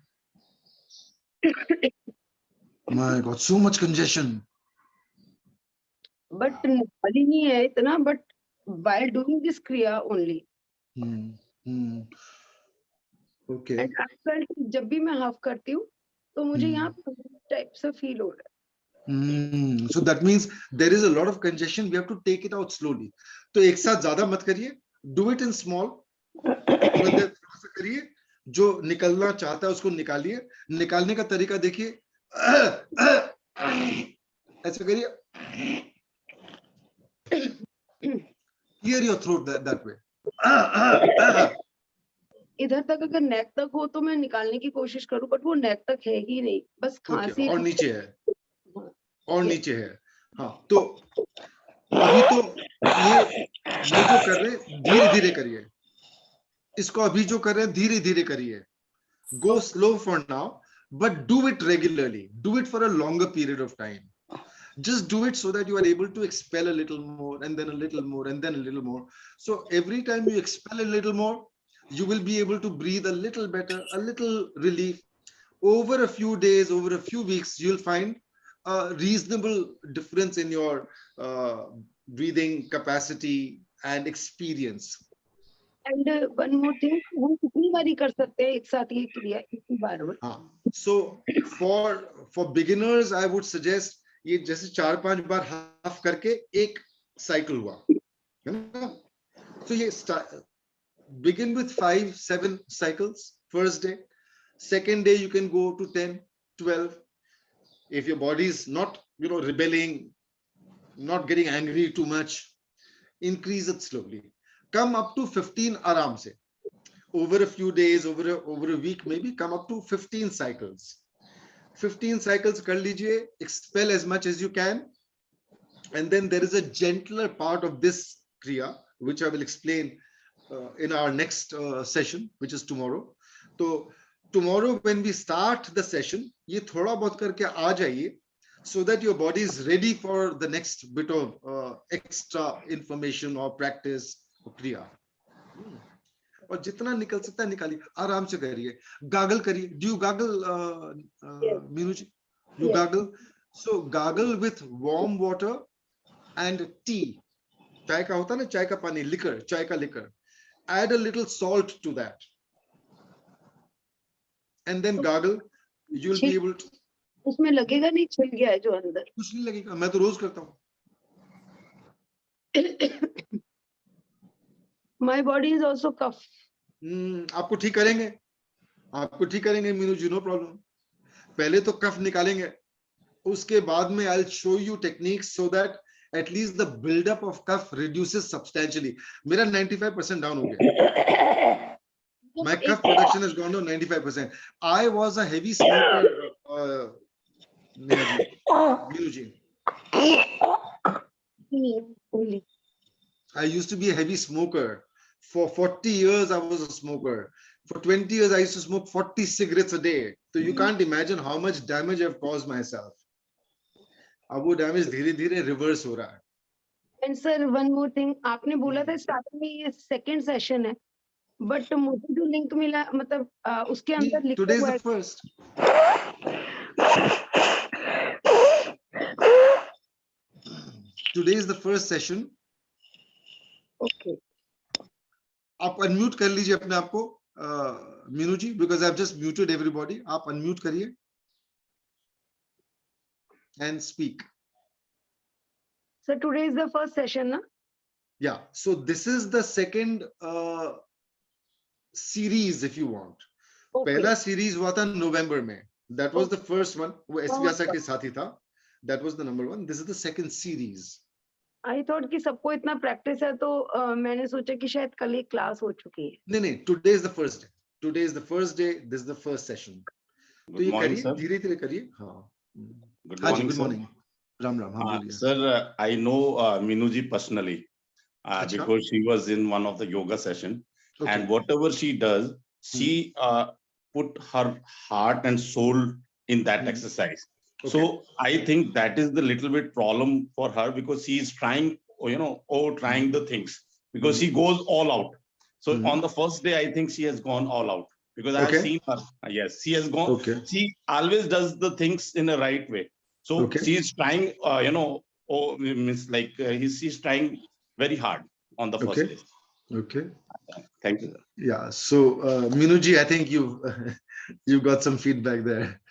My God, so much congestion. But निकाली नहीं है इतना, but while doing this kriya only. Okay. And I felt जब भी मैं half करती हूँ, तो मुझे यहाँ टाइप से feel हो रहा है. So that means there is a lot of congestion. We have to take it out slowly. तो एक साथ ज़्यादा मत करिए. Do it in small. करिए. जो निकलना चाहता है उसको निकालिए. निकालने का तरीका देखिए. ऐसे करिए. Clear your throat that way. इधर तक अगर नेक तक हो तो मैं निकालने की कोशिश करूं, बट वो नेक तक है ही नहीं, बस खांसी. और नीचे है. और नीचे है. हाँ, तो अभी तो ये जो कर रहे हैं धीरे धीरे करिए. इसको अभी जो कर रहे हैं धीरे धीरे करिए. Go slow for now, but do it regularly. Do it for a longer period of time. Just do it so that you are able to expel a little more, and then a little more, and then a little more. So every time you expel a little more, you will be able to breathe a little better, a little relief. Over a few days, over a few weeks, you'll find a reasonable difference in your breathing capacity and experience. And one more thing, हम कितनी बारी कर सकते हैं एक साथ ये क्रिया इतनी बार में? So for beginners, I would suggest ये जैसे 4-5 बार हाफ करके एक साइकिल हुआ, है ना? So ये begin with 5-7 cycles first day. Second day you can go to 10-12. If your body is not, rebelling, not getting angry too much, increase it slowly. Come up to 15 aram se. Over a few days, over a week, maybe come up to 15 cycles. 15 cycles kar lijiye, expel as much as you can. And then there is a gentler part of this kriya, which I will explain in our next session, which is tomorrow. So tomorrow when we start the session, ye thoda bahut karke aa jaiye, so that your body is ready for the next bit of extra information or practice or kriya. और जितना निकल सकता है निकालिए, आराम से करिए. Gargle करिए. Do you gargle, Meenu ji? You gargle? So gargle with warm water and tea. चाय का होता है ना, चाय का पानी, liquor, चाय का liquor. Add a little salt to that. And then gargle. You will be able to. उसमें लगेगा नहीं छिल गया है जो अंदर? कुछ नहीं लगेगा. मैं तो रोज करता हूँ. My body is also cough. आपको ठीक करेंगे. आपको ठीक करेंगे मीनू जी, no problem. पहले तो कफ निकालेंगे. उसके बाद में I'll show you techniques so that at least the buildup of cough reduces substantially. मेरा 95% down हो गया. My cough production has gone down 95%. I was a heavy smoker, Meenu ji. I used to be a heavy smoker. For 40 years, I was a smoker. For 20 years, I used to smoke 40 cigarettes a day. So you can't imagine how much damage I've caused myself. अब वो damage धीरे-धीरे reverse हो रहा है. And sir, one more thing, आपने बोला था starting में ये second session है, but मुझे जो link मिला, मतलब उसके अंदर लिखा Today is हुआ the है. first. Today is the first session. Okay. आप unmute कर लीजिए अपने आप को, मीनू जी, because I've just muted everybody. आप unmute करिए and speak. So today is the first session, na? Yeah, so this is the second series if you want. पहला series हुआ था November में. That was the first one. वो S Vyasa के साथ ही था. That was the number one. This is the second series. I thought कि सबको इतना प्रैक्टिस है तो मैंने सोचा कि शायद कल ही क्लास हो चुकी है. नहीं, today is the first day. Today is the first day. This is the first session. तो ये करिए, धीरे-धीरे करिए. हाँ. Good morning, good morning. Ram Ram. हाँ बोलिए. Sir, I know Minu ji personally because she was in one of the yoga session, and whatever she does, she put her heart and soul in that exercise. So I think that is the little bit problem for her because she is trying, trying the things because she goes all out. So on the first day, I think she has gone all out because I have seen her. Yes, she has gone. She always does the things in the right way. So she is trying, she's trying very hard on the first day. Okay. Thank you. Yeah. So Minuji, I think you've got some feedback there.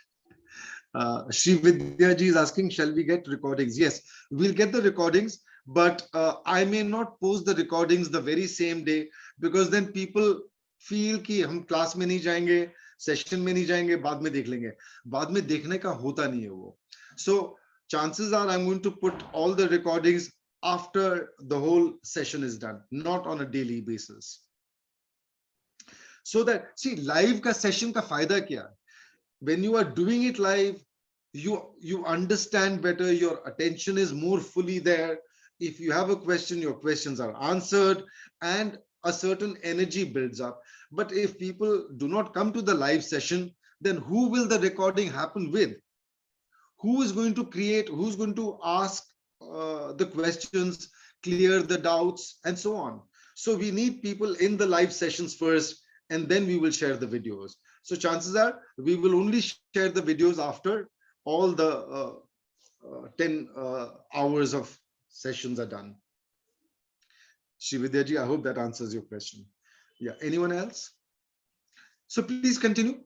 Shri Vidya ji is asking, shall we get recordings? Yes, we'll get the recordings, but I may not post the recordings the very same day because then people feel कि हम class में नहीं जाएंगे, session में नहीं जाएंगे, बाद में देख लेंगे. बाद में देखने का होता नहीं है वो. So chances are I'm going to put all the recordings after the whole session is done, not on a daily basis. So that, see, live ka session ka fayda kya? When you are doing it live, you understand better, your attention is more fully there. If you have a question, your questions are answered and a certain energy builds up. But if people do not come to the live session, then who will the recording happen with? Who is going to create, who's going to ask the questions, clear the doubts, and so on. So we need people in the live sessions first, and then we will share the videos. So chances are we will only share the videos after all the 10 hours of sessions are done. Shividya ji, I hope that answers your question. Yeah, anyone else? So please continue.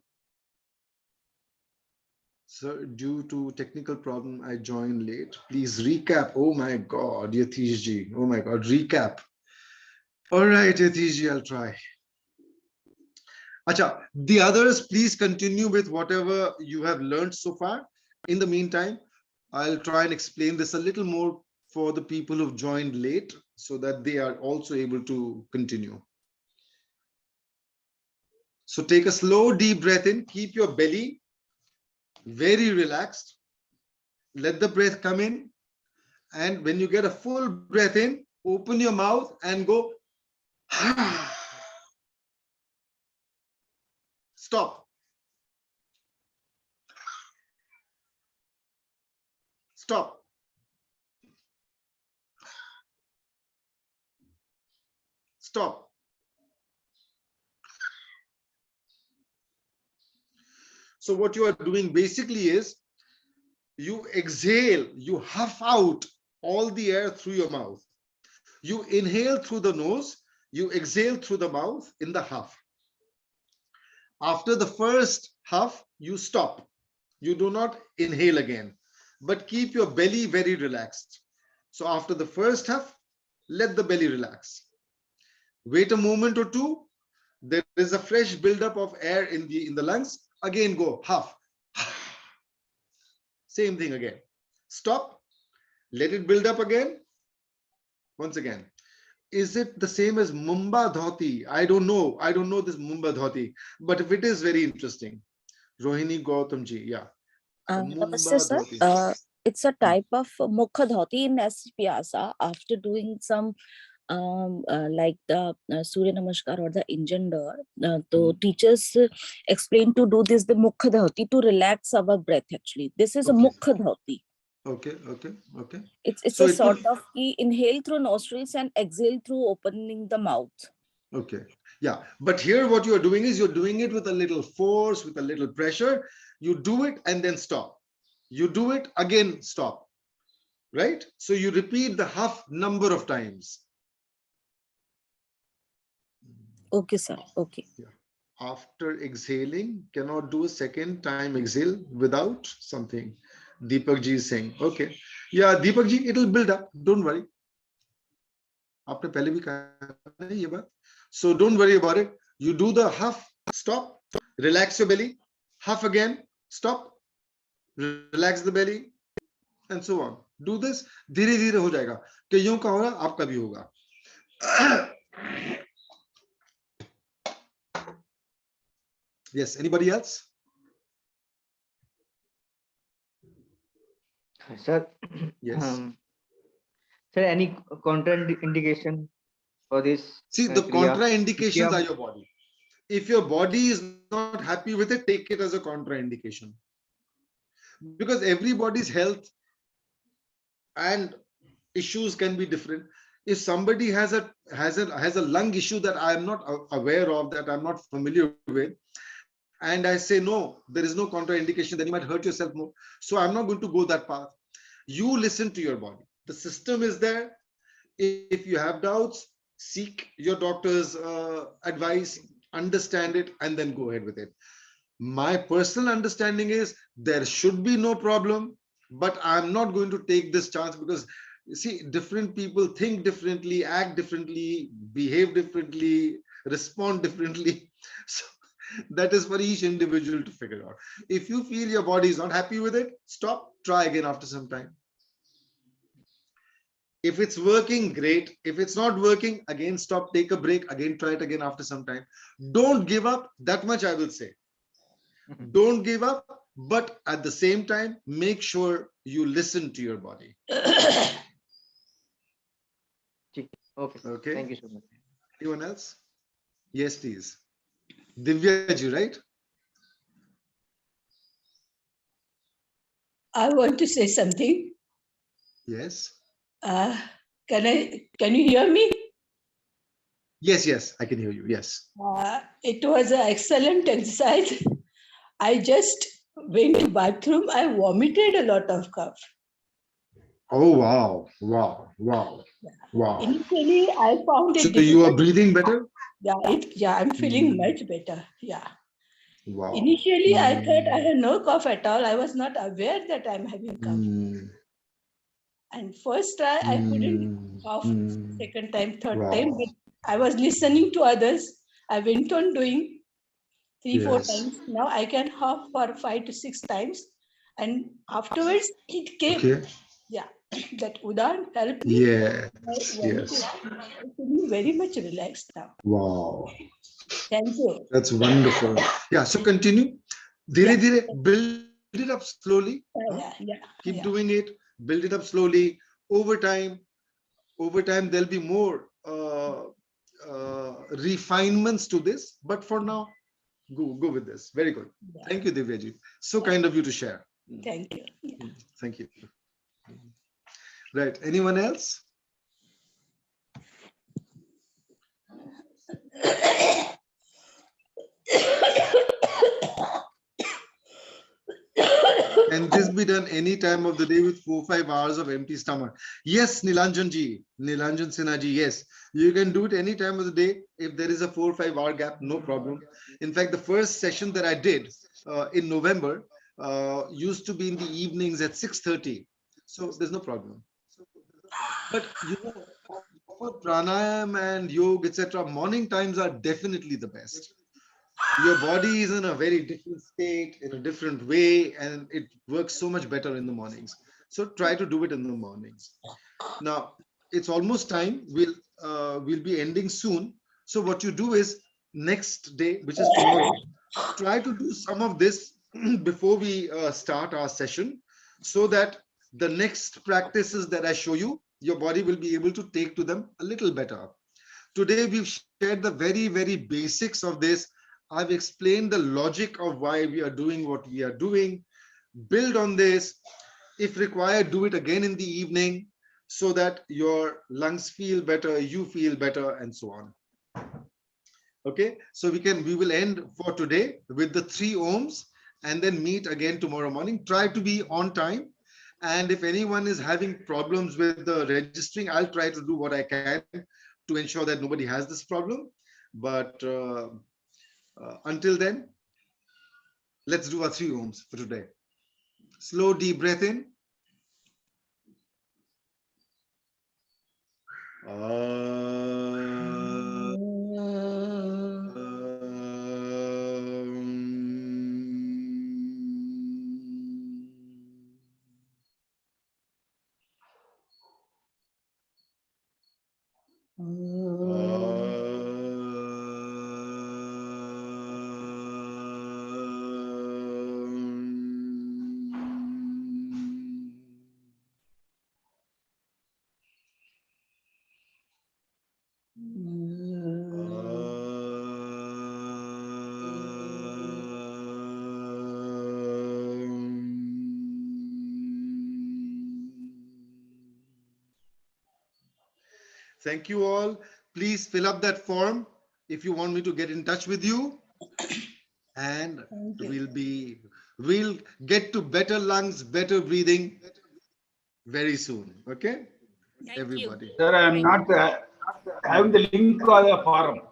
Sir, due to technical problem, I joined late. Please recap. Oh my God, Yatish ji. Oh my God, recap. All right, Yatish ji, I'll try. Acha, the others, please continue with whatever you have learned so far. In the meantime, I'll try and explain this a little more for the people who've joined late so that they are also able to continue. So take a slow, deep breath in. Keep your belly very relaxed. Let the breath come in. And when you get a full breath in, open your mouth and go. Stop. Stop. Stop. So what you are doing basically is you exhale, you huff out all the air through your mouth. You inhale through the nose, you exhale through the mouth in the huff. After the first huff, you stop. You do not inhale again, but keep your belly very relaxed. So after the first huff, let the belly relax. Wait a moment or two. There is a fresh buildup of air in the lungs. Again, go huff. Same thing again. Stop. Let it build up again. Once again. Is it the same as Mumba Dhoti? I don't know. I don't know this Mumba Dhoti. But if it is, very interesting. Rohini Gautamji, yeah. Namaste, sir. It's a type of Mukha Dhoti in S. Vyasa after doing some like the Surya Namaskar or the Indian door. So teachers explain to do this, the Mukha Dhoti, to relax our breath actually. This is a Mukha Dhoti. Okay. It's so a sort of inhale through nostrils and exhale through opening the mouth. Okay. Yeah. But here what you are doing is you're doing it with a little force, with a little pressure. You do it and then stop. You do it again, stop. Right? So you repeat the huff number of times. Okay, sir. Okay. Yeah. After exhaling, cannot do a second time exhale without something. Deepak ji is saying, okay. Yeah, Deepak ji, it'll build up. Don't worry. आपने पहले भी कहा है ये बात. So don't worry about it. You do the huff, stop, relax your belly, huff again, stop, relax the belly, and so on. Do this. धीरे धीरे हो जाएगा. कईयों का होगा, आपका भी होगा. Yes. Anybody else? Sir, Yes. Sir, any contraindication for this? See, the Kriya? contraindications are your body. If your body is not happy with it, take it as a contraindication. Because everybody's health and issues can be different. If somebody has a lung issue that I am not aware of, that I'm not familiar with, and I say no, there is no contraindication, then you might hurt yourself more. So I'm not going to go that path. You listen to your body. The system is there. If you have doubts, seek your doctor's advice, understand it, and then go ahead with it. My personal understanding is there should be no problem, but I'm not going to take this chance because you see, different people think differently, act differently, behave differently, respond differently. So that is for each individual to figure out. If you feel your body is not happy with it, stop, try again after some time. If it's working, great. If it's not working, again, stop, take a break, again, try it again after some time. Don't give up, that much I will say. Don't give up, but at the same time, make sure you listen to your body. Okay. Thank you so much. Anyone else? Yes, please. Divya ji, right? I want to say something. Yes. Can you hear me? Yes, I can hear you. Yes. It was an excellent exercise. I just went to bathroom. I vomited a lot of cough. Oh, wow. Initially, I found it So difficult. you are breathing better? Yeah, I'm feeling much better. Yeah. Wow. Initially, I thought I had no cough at all. I was not aware that I'm having cough. And first try, I couldn't cough. Second time, third time, but I was listening to others. I went on doing 3-4 times. Now I can cough for 5 to 6 times. And afterwards, it came. Okay. Yeah, that Udan helped me. Yes. I'm feeling very much relaxed now. Wow. Thank you. That's wonderful. Yeah, so continue. Dhire, build it up slowly. Keep doing it. Build it up slowly. Over time, there'll be more refinements to this. But for now, go with this. Very good. Thank you, Divyaji. So kind of you to share. Thank you. Thank you. Right. Anyone else? Can this be done any time of the day with 4-5 hours of empty stomach? Yes, Nilanjan Sinha ji, yes. You can do it any time of the day. If there is a 4-5 hour gap, no problem. In fact, the first session that I did in November used to be in the evenings at 6:30. So there's no problem. But you know, for pranayam and yoga, etc., morning times are definitely the best. Your body is in a very different state, in a different way, and it works so much better in the mornings. So try to do it in the mornings. Now, it's almost time. We'll be ending soon. So what you do is next day, which is tomorrow, try to do some of this before we start our session, so that the next practices that I show you, your body will be able to take to them a little better. Today, we've shared the very, very basics of this. I've explained the logic of why we are doing what we are doing. Build on this. If required, do it again in the evening so that your lungs feel better, you feel better, and so on. Okay, so we will end for today with the 3 ohms and then meet again tomorrow morning. Try to be on time. And if anyone is having problems with the registering, I'll try to do what I can to ensure that nobody has this problem. But until then, let's do our 3 ohms for today. Slow, deep breath in. Thank you all. Please fill up that form if you want me to get in touch with you. And we'll get to better lungs, better breathing very soon. Okay? Everybody. Sir, I am not having the link or the forum.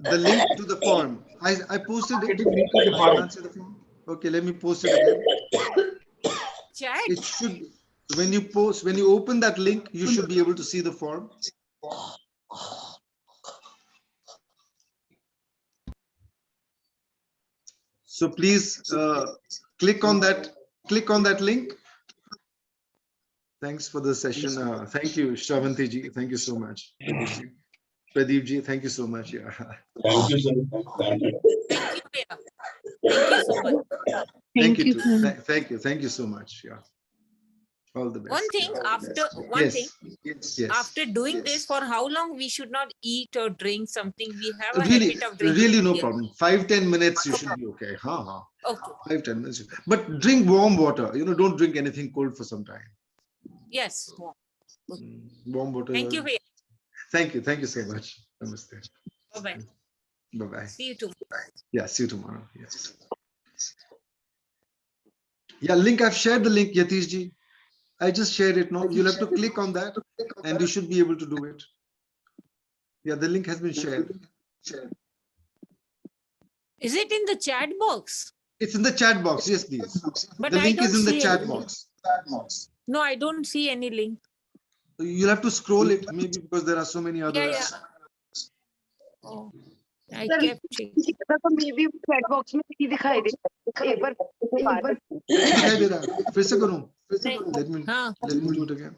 The link to the form. I posted it. Link to the forum. Okay, let me post it again. Chat. It should, when you open that link, you should be able to see the form. So please click on that link. Thanks for the session. Thank you, Shravanti ji. Thank you so much. Pradeep ji, thank you so much. Yeah. Thank you, sir. Thank you. Thank you so much. Thank you. Thank you. Thank you so much. Yeah. All the best. One thing after doing this, for how long we should not eat or drink something? We have a habit of drinking. Really no problem. 5-10 minutes you should be okay. Okay. 5-10 minutes. But drink warm water. Don't drink anything cold for some time. Yes. Warm water. Thank you. Thank you. Thank you so much. Namaste. Bye-bye. Bye-bye. See you tomorrow. Yeah, see you tomorrow. Yes. Yeah, link. I've shared the link, Yatish ji. I just shared it. No, you'll have to click on that and you should be able to do it. Yeah, the link has been shared. Is it in the chat box? It's in the chat box. Yes, please. But the I link is don't in the see chat any. box. No, I don't see any link. You'll have to scroll it, maybe because there are so many others. Yeah. Oh, I kept checking. maybe chat box में नहीं दिखाई दे एक बार दिखाई दे रहा है फिर से करूं let me do it again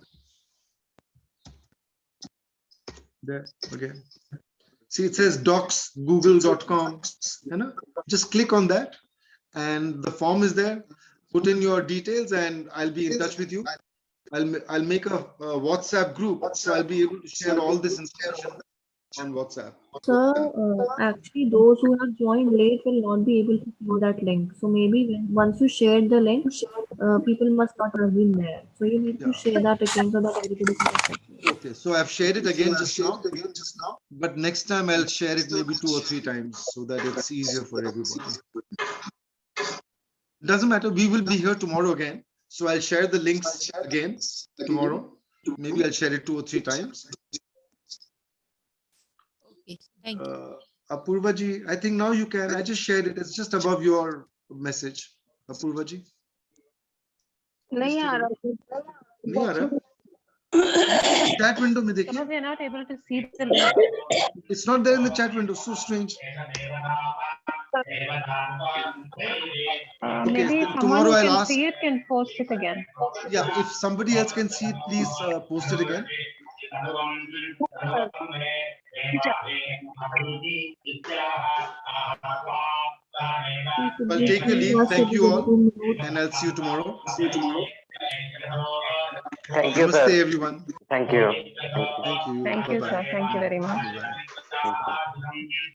there again. See, it says docs google.com, just click on that and the form is there. Put in your details and I'll be in touch with you. I'll make a WhatsApp group, so I'll be able to share all this information on WhatsApp. So actually those who have joined late will not be able to see that link. So maybe once you share the link, people must not have been there. So you need to share that again so that everybody can see. Okay, so I've shared it again just now, but next time I'll share it maybe 2 or 3 times so that it's easier for everybody. Doesn't matter, we will be here tomorrow again. So I'll share the links again tomorrow. Maybe I'll share it 2 or 3 times. Okay, thank you. Apurva ji, I think now you can. I just shared it. It's just above your message. Apurva ji. नहीं आ रहा नहीं आ रहा chat window में देखिए. We are not able to see the link. It's not there in the chat window. So strange. Maybe someone who can see it can post it again. Yeah, if somebody else can see it, please post it again. I'll take your leave. Thank you all, and I'll see you tomorrow. Thank you, Namaste, sir. everyone. Thank you. Thank you. Thank you, Bye-bye. sir. Thank you very much. Bye-bye.